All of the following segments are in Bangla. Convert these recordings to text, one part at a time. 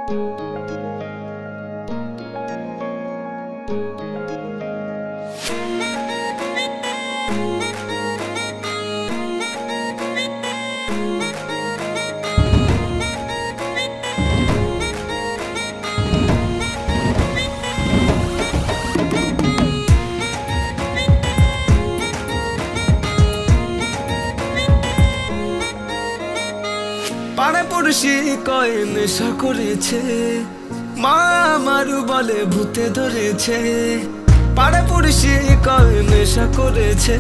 পাড়াপড়শি কয় নেশা করেছে, মা আমার বলে ভূতে ধরেছে। পাড়াপড়শি কয় নেশা করেছে,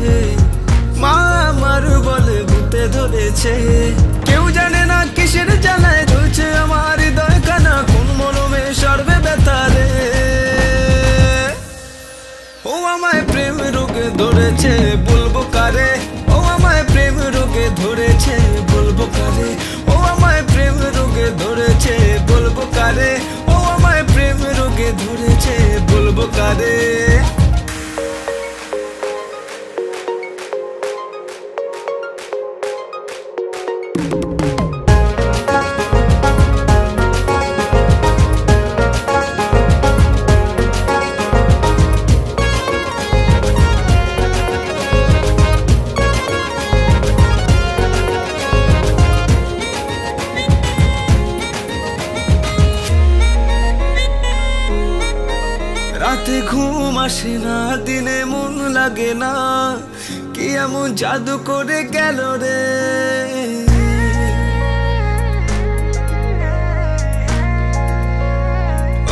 মা আমার বলে ভূতে ধরেছে। কেউ জানে না কিসের জ্বালায় জ্বলছে আমার হৃদয় কানা, কোন মরমে সর্বে বেতারে। ও আমায় প্রেম রোগে ধরেছে, বলবো কারে? ও আমায় প্রেম রোগে ধরেছে, বলবো কারে? ও আমায় প্রেম রোগে ধরেছে, বলবো কারে? ও আমায় প্রেম রোগে ধরেছে, বলবো কারে? রাতে ঘুম আসে না, দিনে মন লাগে না, কি এমন জাদু করে গেল রে।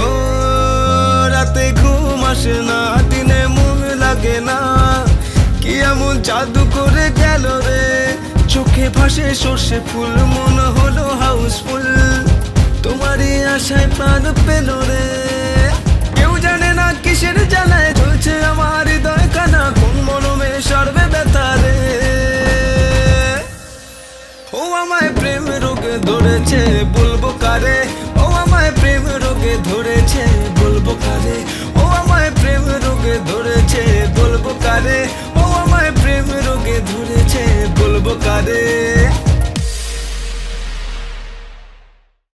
ও রাতে ঘুম আসে না, দিনে মন লাগে না, কি এমন জাদু করে গেল রে। চোখে ভাসে সর্ষে ফুল, মন হলো হাউসফুল, তোমারই আশায় প্রাণ পেল রে। কিসের জ্বালায় জ্বলছে আমার হৃদয় কানা, কোন মরমে সর্বে বেতারে। ও আমায় প্রেম রোগে ধরেছে, বলবো কারে? ও আমায় প্রেম রোগে ধরেছে।